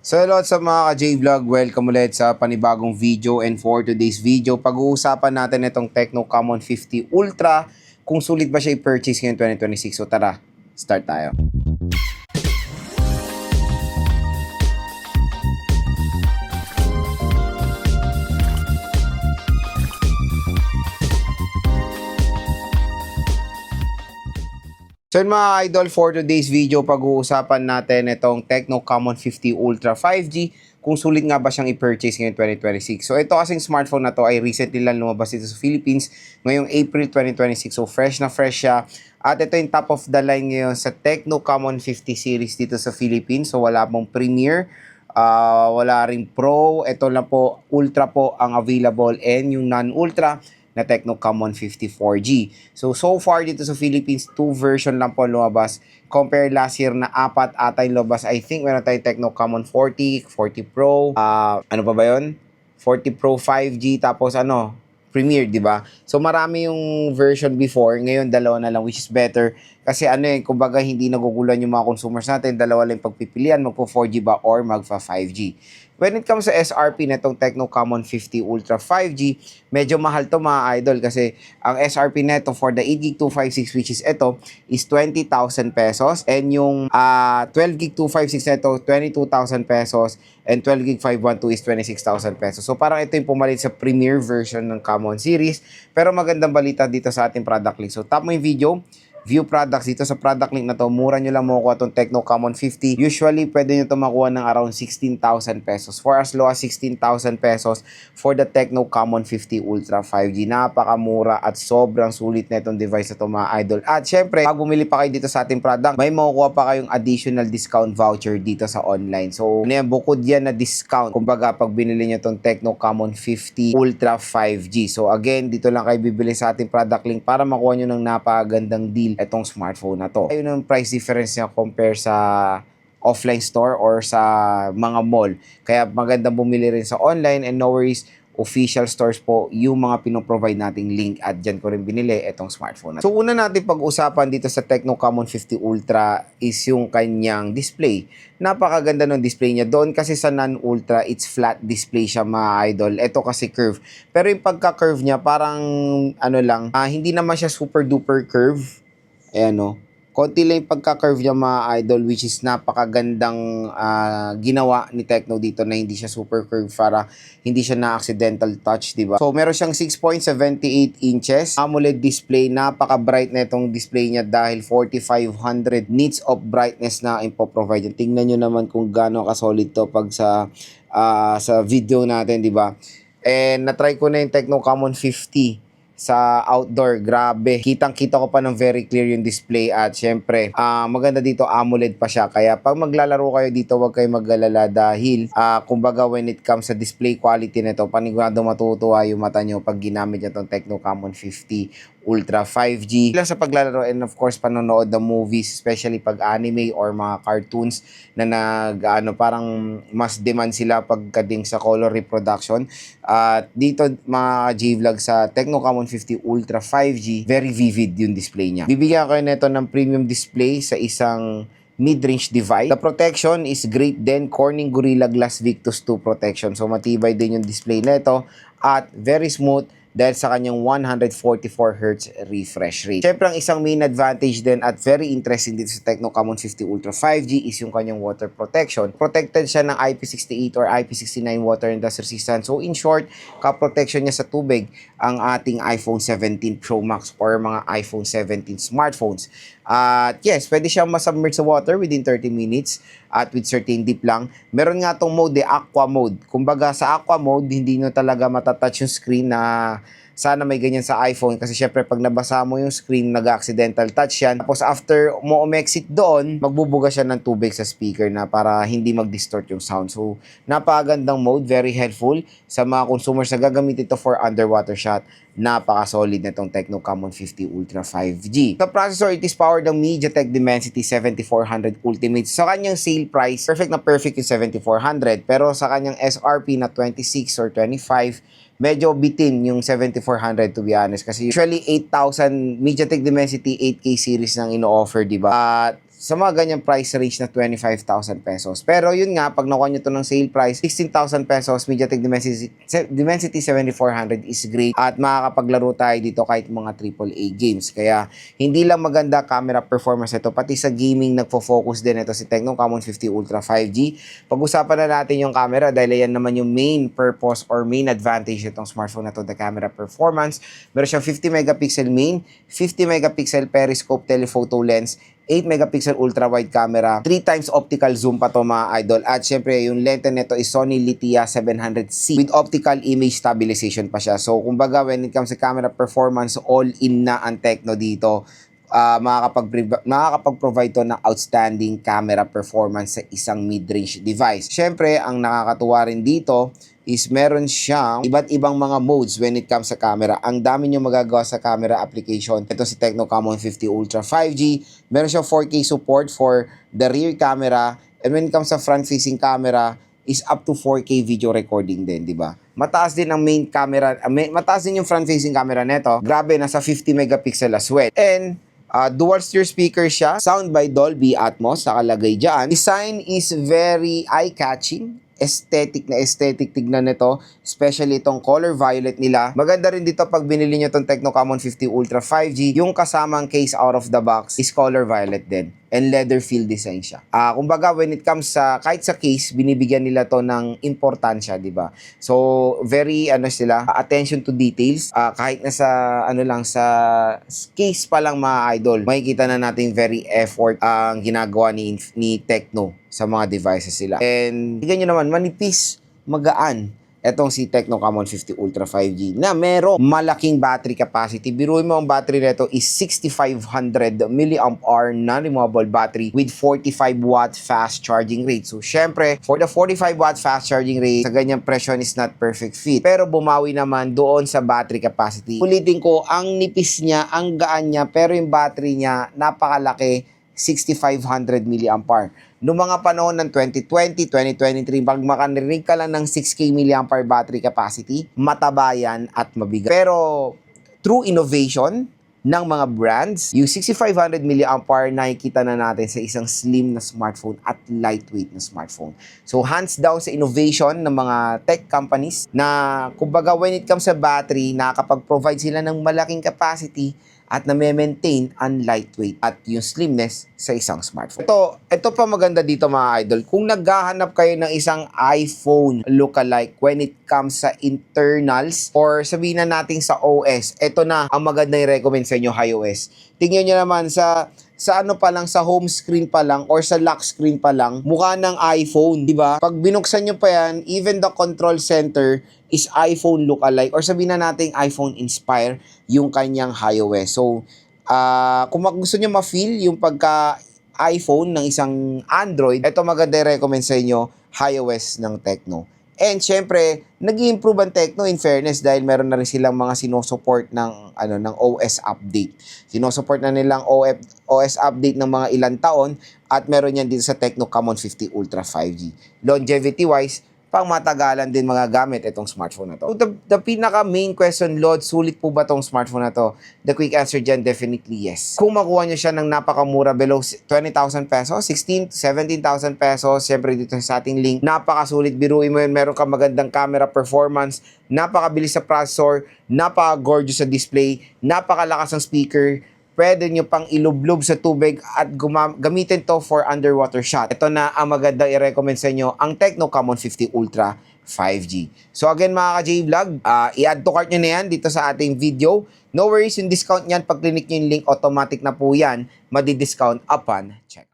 So hello sa mga ka-J-Vlog, welcome ulit sa panibagong video, and for today's video, pag-uusapan natin itong Tecno Camon 50 Ultra, kung sulit ba siya i-purchase ngayong 2026. So tara, start tayo. So yun mga idol, for today's video, pag-uusapan natin itong Tecno Camon 50 Ultra 5G, kung sulit nga ba siyang i-purchase ngayong 2026. So ito kasing smartphone na to ay recently lang lumabas dito sa Philippines ngayong April 2026. So fresh na fresh siya. At ito yung top of the line ngayon sa Tecno Camon 50 series dito sa Philippines. So wala pong Premier, wala ring Pro. Ito lang po, Ultra po ang available, and yung non-Ultra na Tecno Camon 50 4G. So far dito sa Philippines, 2 version lang po lumabas. Compare last year na 4 ata yung lumabas. I think meron tayong Tecno Camon 40, 40 Pro, ano pa ba yun? 40 Pro 5G, tapos Premier, di ba? So marami yung version before, ngayon dalawa na lang, which is better. Kasi kumbaga hindi nagugulan yung mga consumers natin, dalawa lang pagpipilian, magpo 4G ba or magpa 5G. When it comes sa SRP na itong Tecno Camon 50 Ultra 5G, medyo mahal to mga idol, kasi ang SRP neto for the 8GB 256, which is ito, is 20,000 pesos, and yung 12GB 256 neto, 22,000 pesos, and 12GB 512 is 26,000 pesos. So parang ito yung pumalit sa premier version ng Camon series, pero magandang balita dito sa ating product link. So tap mo yung video, view products dito sa product link na to, mura nyo lang makukuha itong Tecno Camon 50. Usually, pwede nyo ito makuha ng around 16,000 pesos. For as low as 16,000 pesos for the Tecno Camon 50 Ultra 5G. Napakamura at sobrang sulit na itong device na ito mga idol. At syempre, pag bumili pa kayo dito sa ating product, may makukuha pa kayong additional discount voucher dito sa online. So, bukod yan na discount, kumbaga pag binili nyo itong Tecno Camon 50 Ultra 5G. So again, dito lang kayo bibili sa ating product link para makuha nyo ng napakagandang deal itong smartphone na to. Ayun ang price difference niya compare sa offline store or sa mga mall. Kaya magandang bumili rin sa online, and no worries, official stores po yung mga pinoprovide nating link, at dyan ko rin binili itong smartphone. So una natin pag-usapan dito sa Tecno Camon 50 Ultra is yung kanyang display. Napakaganda ng display niya. Doon kasi sa non-Ultra, it's flat display siya mga idol. Ito kasi curve. Pero yung pagka-curve niya, parang hindi naman siya super duper curve. Ayan o. Konti lang yung pagka-curve niya mga idol, which is napakagandang ginawa ni Tecno dito na hindi siya super curve para hindi siya na-accidental touch, diba? So, meron siyang 6.78 inches AMOLED display. Napaka-bright na itong display niya dahil 4,500 nits of brightness na impoprovide. Tingnan nyo naman kung gaano ka-solid to pag sa video natin, diba? And na-try ko na yung Tecno Camon 50 sa outdoor. Grabe, kitang-kita ko pa ng very clear yung display, at syempre, maganda dito, AMOLED pa siya. Kaya pag maglalaro kayo dito, huwag kayo mag-alala dahil, kumbaga when it comes sa display quality nito, panigurado matutuwa yung mata nyo pag ginamit nyo itong Tecno Camon 50 Ultra 5G. Lang sa paglalaro, and of course, panonood ng movies, especially pag anime or mga cartoons na parang mas demand sila pagkading sa color reproduction. At dito mga J-Vlog sa Tecno Camon 50 Ultra 5G, very vivid yung display niya. Bibigyan ko nito ng premium display sa isang mid-range device. The protection is great din, Corning Gorilla Glass Victus 2 protection. So matibay din yung display nito at very smooth dahil sa kanyang 144Hz refresh rate. Siyempre, ang isang main advantage din at very interesting dito sa Tecno Camon 50 Ultra 5G is yung kanyang water protection. Protected siya ng IP68 or IP69 water and dust resistant. So, in short, ka-protection niya sa tubig ang ating iPhone 17 Pro Max or mga iPhone 17 smartphones. At yes, pwede siyang masubmerge sa water within 30 minutes at with certain deep lang. Meron nga tong mode, aqua mode. Kumbaga sa aqua mode, hindi nyo talaga matatouch yung screen na sana may ganyan sa iPhone, kasi syempre pag nabasa mo yung screen, nag-accidental touch yan. Tapos after mo umexit doon, magbubuga siya ng tubig sa speaker na para hindi mag-distort yung sound. So, napakagandang mode, very helpful sa mga consumers na gagamit ito for underwater shot. Napaka-solid na itong Tecno Camon 50 Ultra 5G. Sa processor, it is powered ng MediaTek Dimensity 7400 Ultimate. Sa kanyang sale price, perfect na perfect yung 7400. Pero sa kanyang SRP na 26 or 25, medyo bitin yung 7400 to be honest. Kasi usually 8,000 MediaTek Dimensity 8K series nang ino-offer, diba? At sa mga ganyang price range na 25,000 pesos. Pero yun nga, pag nakuha nyo to ng sale price, 16,000 pesos, MediaTek Dimensity 7400 is great at makakapaglaro tayo dito kahit mga AAA games. Kaya hindi lang maganda camera performance ito, pati sa gaming nagfo-focus din ito si Tecno Camon 50 Ultra 5G. Pag-usapan na natin yung camera dahil yan naman yung main purpose or main advantage itong smartphone na to, the camera performance. Meron siyang 50 megapixel main, 50 megapixel periscope telephoto lens, 8 megapixel ultra-wide camera, 3 times optical zoom pa to mga idol. At syempre, yung lente nito is Sony Lithia 700C with optical image stabilization pa siya. So, kumbaga, when it comes to camera performance, all-in na ang Tecno dito. Makakapag-provide to ng outstanding camera performance sa isang mid-range device. Syempre, ang nakakatuwa rin dito is meron siyang iba't ibang mga modes when it comes sa camera. Ang dami nyo magagawa sa camera application. Ito si Tecno Camon 50 Ultra 5G. Meron siyang 4K support for the rear camera. And when it comes sa front-facing camera, is up to 4K video recording din, di ba? Mataas din ang main camera, mataas din yung front-facing camera neto. Grabe, nasa 50 megapixel as well. And dual steer speaker siya. Sound by Dolby Atmos, nakalagay dyan. Design is very eye-catching. Aesthetic tignan nito, especially itong color violet nila. Maganda rin dito pag binili nyo itong Tecno Camon 50 Ultra 5G, yung kasamang case out of the box is color violet din. And leather feel design siya. Kumbaga, when it comes sa, kahit sa case, binibigyan nila to ng importansya, di ba? So, very, attention to details. Kahit na sa, sa case pa lang mga idol, makikita na natin very effort ang ginagawa ni Tecno sa mga devices sila. And, tignan nyo naman, manipis, magaan. Etong si Tecno Camon 50 Ultra 5G na merong malaking battery capacity. Biruin mo ang battery nito is 6,500 mAh non-removable battery with 45 watt fast charging rate. So, syempre, for the 45 watt fast charging rate, sa ganyang presyo is not perfect fit. Pero bumawi naman doon sa battery capacity. Ulitin ko, ang nipis niya, ang gaan niya, pero yung battery niya, napakalaki, 6,500 mAh. Noong mga panahon ng 2020, 2023, pag makarinig ka lang ng 6K mAh battery capacity, matabayan at mabigat. Pero, through innovation ng mga brands, yung 6,500 mAh nakikita na natin sa isang slim na smartphone at lightweight na smartphone. So, hands down sa innovation ng mga tech companies na, kumbaga, when it comes sa battery, nakakapag-provide sila ng malaking capacity at na-maintain ang lightweight at yung slimness sa isang smartphone. Ito pa maganda dito mga idol. Kung naghahanap kayo ng isang iPhone lookalike when it comes sa internals or sabihin na natin sa OS, ito na ang magandang i-recommend sa inyo, iOS. Tingnan nyo naman sa home screen pa lang or sa lock screen pa lang, mukha ng iPhone, di ba? Pag binuksan nyo pa yan, even the control center is iPhone lookalike or sabihin na natin iPhone inspire yung kanyang iOS. So, kung gusto nyo ma-feel yung pagka-iPhone ng isang Android, ito maganda i-recommend sa inyo, iOS ng Tecno. And syempre, nag-i-improve ang Tecno in fairness dahil meron na rin silang mga sinusupport ng OS update. Sinusupport na nilang OS update ng mga ilang taon at meron yan dito sa Tecno Camon 50 Ultra 5G. Longevity-wise, pang matagalan din mga gamit itong smartphone na to. So the pinaka main question, Lord, sulit po ba itong smartphone na to? The quick answer dyan, definitely yes. Kung makuha nyo siya ng napakamura, below 20,000 pesos, 16,000 to 17,000 pesos, syempre dito sa ating link, napakasulit. Biruin mo yun, meron ka magandang camera performance, napakabilis sa processor, napaka-gorgeous sa display, napakalakas ng speaker, pwede nyo pang ilublob sa tubig at gamitin to for underwater shot. Ito na ang maganda i-recommend sa inyo, ang Tecno Camon 50 Ultra 5G. So again mga ka-J-Vlog, i-add to cart nyo na yan dito sa ating video. No worries, yung discount nyan, pag clinic nyo yung link, automatic na po yan, madi-discount upon check.